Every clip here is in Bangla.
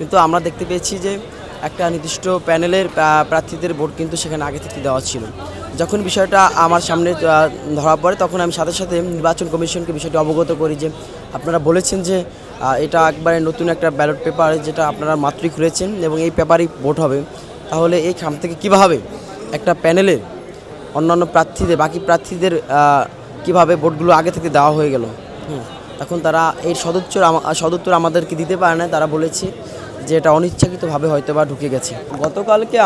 কিন্তু আমরা দেখতে পেয়েছি যে একটা নির্দিষ্ট প্যানেলের প্রার্থীদের ভোট কিন্তু সেখানে আগে থেকে দেওয়া ছিল। যখন বিষয়টা আমার সামনে ধরা পড়ে তখন আমি সাথে সাথে নির্বাচন কমিশনকে বিষয়টি অবগত করি যে আপনারা বলেছেন যে এটা একবারে নতুন একটা ব্যালট পেপার যেটা আপনারা মাত্রই খুলেছেন এবং এই পেপারই ভোট হবে, তাহলে এই খাম থেকে কীভাবে একটা প্যানেলের অন্যান্য প্রার্থীদের বাকি প্রার্থীদের কীভাবে ভোটগুলো আগে থেকে দেওয়া হয়ে গেল। তখন তারা এই সদুত্তর আমাদেরকে দিতে পারে না। তারা বলেছে যে এটা অনিচ্ছাকৃতভাবে হয়তো বা ঢুকে গেছে। গতকালকে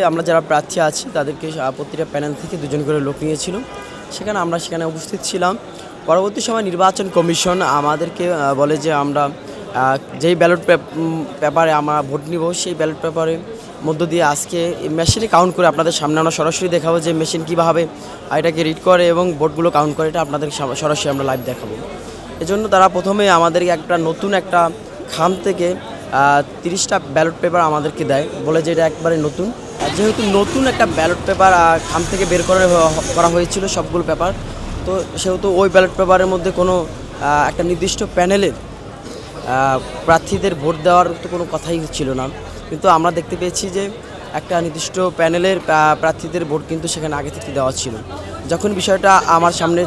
আমরা যারা প্রার্থী আছি তাদেরকে প্রতিটা প্যানেল থেকে দুজন করে লোক নিয়েছিল, সেখানে উপস্থিত ছিলাম। পরবর্তী সময় নির্বাচন কমিশন আমাদেরকে বলে যে আমরা যেই ব্যালট পেপারে আমরা ভোট নিব সেই ব্যালট পেপারের মধ্য দিয়ে আজকে মেশিনে কাউন্ট করে আপনাদের সামনে আমরা সরাসরি দেখাবো যে মেশিন কীভাবে এটাকে রিড করে এবং ভোটগুলো কাউন্ট করে, এটা আপনাদের সরাসরি আমরা লাইভ দেখাবো। এজন্য তারা প্রথমে আমাদেরকে নতুন একটা খাম থেকে 30টা ব্যালট পেপার আমাদেরকে দেয়, বলে যে এটা একবারে নতুন। যেহেতু নতুন একটা ব্যালট পেপার খাম থেকে বের করা হয়েছিল সবগুলো পেপার, তো সেহেতু ওই ব্যালট পেপারের মধ্যে কোনো একটা নির্দিষ্ট প্যানেলের প্রার্থীদের ভোট দেওয়ার তো কোনো কথাই ছিল না। কিন্তু আমরা দেখতে পেয়েছি যে একটা নির্দিষ্ট প্যানেলের প্রার্থীদের ভোট কিন্তু সেখানে আগে থেকে দেওয়া ছিল। যখন বিষয়টা আমার সামনে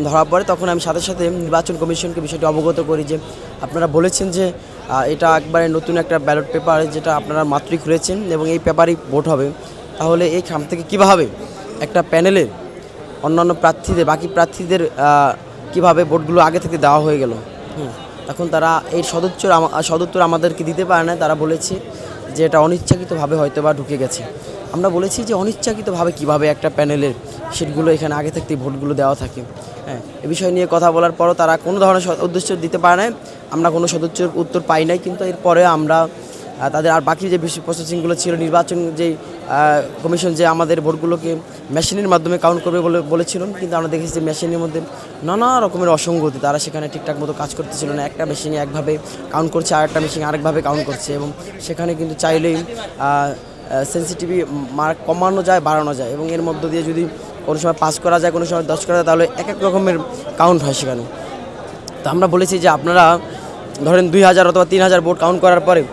ধরা পড়ে তখন আমি সাথে সাথে নির্বাচন কমিশনকে বিষয়টি অবগত করি যে আপনারা বলেছেন যে এটা একবারে নতুন একটা ব্যালট পেপার যেটা আপনারা মাত্রই খুলেছেন এবং এই পেপারই ভোট হবে, তাহলে এই খাম থেকে কীভাবে একটা প্যানেলের অন্যান্য বাকি প্রার্থীদের কীভাবে ভোটগুলো আগে থেকে দেওয়া হয়ে গেল। তখন তারা এই সদুত্তর আমাদেরকে দিতে পারে না। তারা বলেছে যে এটা অনিচ্ছাকৃতভাবে হয়তো বা ঢুকে গেছে। আমরা বলেছি যে অনিচ্ছাকৃতভাবে কিভাবে একটা প্যানেলের সিটগুলো এখানে আগে থাকতেই ভোটগুলো দেওয়া থাকে। এ বিষয় নিয়ে কথা বলার পরও তারা কোনো ধরনের উদ্দেশ্য দিতে পারে না, আমরা কোনো সদুত্তর উত্তর পাই নাই। কিন্তু এরপরে আমরা তাদের আর বাকি যে প্রসেসিংগুলো ছিল, নির্বাচন যেই কমিশন যে আমাদের ভোটগুলোকে মেশিনের মাধ্যমে কাউন্ট করবে বলেছিল, কিন্তু আমরা দেখেছি যে মেশিনের মধ্যে নানা রকমের অসঙ্গতি, তারা সেখানে ঠিকঠাক মতো কাজ করতেছিল না। একটা মেশিনে একভাবে কাউন্ট করছে, আরেকটা মেশিন আরেকভাবে কাউন্ট করছে, এবং সেখানে কিন্তু চাইলেই সেন্সিটিভি মার্ক কমানো যায়, বাড়ানো যায়, এবং এর মধ্য দিয়ে যদি কোনো সময় 5 করা যায়, কোনো সময় 10 করা যায়, তাহলে এক এক রকমের কাউন্ট হয় সেখানে। তো আমরা বলেছি যে আপনারা ধরেন 2000 অথবা 3000 ভোট কাউন্ট করার পরে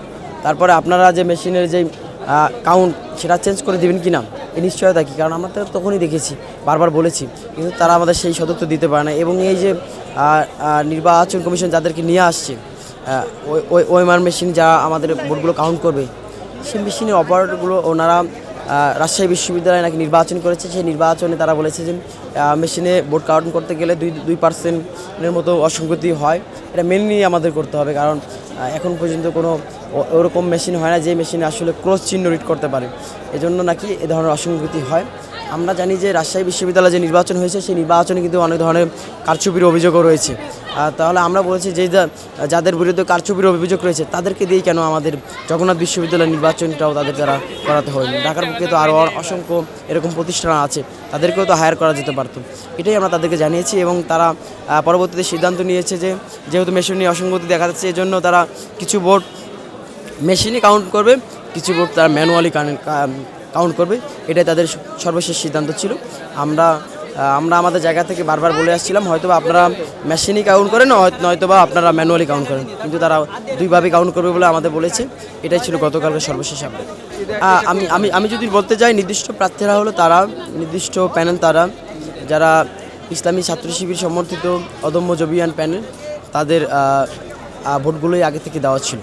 তারপরে আপনারা যে মেশিনের যে কাউন্ট সেটা চেঞ্জ করে দেবেন কি না, এই নিশ্চয়তা কী? কারণ আমরা তো তখনই দেখেছি, বারবার বলেছি, কিন্তু তারা আমাদের সেই সদুত্তর দিতে পারে না। এবং এই যে নির্বাচন কমিশন যাদেরকে নিয়ে আসছে, ওএমআর মেশিন যারা আমাদের ভোটগুলো কাউন্ট করবে, সেই মেশিনের অপারেটরগুলো ওনারা রাজশাহী বিশ্ববিদ্যালয়ে নাকি নির্বাচন করেছে। সেই নির্বাচনে তারা বলেছে যে মেশিনে ভোট কাউন্ট করতে গেলে 2% মতো অসঙ্গতি হয়। এটা মেনে নিয়ে আমাদের করতে হবে, কারণ এখন পর্যন্ত কোনো ওরকম মেশিন হয় না যে মেশিনে আসলে ক্রস চিহ্ন রিড করতে পারে। এজন্য নাকি এ ধরনের অসঙ্গতি হয়। আমরা জানি যে রাজশাহী বিশ্ববিদ্যালয়ে যে নির্বাচন হয়েছে সেই নির্বাচনে কিন্তু অনেক ধরনের কারচুপির অভিযোগও রয়েছে। তাহলে আমরা বলেছি যে যাদের বিরুদ্ধে কারচুপির অভিযোগ রয়েছে তাদেরকে দিয়ে কেন আমাদের জগন্নাথ বিশ্ববিদ্যালয়ের নির্বাচনটাও তাদের দ্বারা করাতে হয়নি। ঢাকার বুকে তো আরও অসংখ্য এরকম প্রতিষ্ঠান আছে, তাদেরকেও তো হায়ার করা যেতে পারত। এটাই আমরা তাদেরকে জানিয়েছি, এবং তারা পরবর্তীতে সিদ্ধান্ত নিয়েছে যে যেহেতু মেশিন নিয়ে অসঙ্গতি দেখা যাচ্ছে, এজন্য তারা কিছু ভোট মেশিনে কাউন্ট করবে, কিছু ভোট তারা ম্যানুয়ালি কাউন্ট করবে। এটাই তাদের সর্বশেষ সিদ্ধান্ত ছিল। আমরা আমাদের জায়গা থেকে বারবার বলে আসছিলাম হয়তোবা আপনারা মেশিনই কাউন্ট করেন, নয়তোবা আপনারা ম্যানুয়ালি কাউন্ট করেন, কিন্তু তারা দুইভাবে কাউন্ট করবে বলে আমাদের বলেছে। এটাই ছিল গতকালকের সর্বশেষ আপডেট। আমি যদি বলতে চাই, নির্দিষ্ট প্রার্থীরা হলো তারা নির্দিষ্ট প্যানেল, তারা যারা ইসলামী ছাত্র শিবির সমর্থিত অদম্য জবিয়ান প্যানেল, তাদের ভোটগুলোই আগে থেকে দেওয়া ছিল।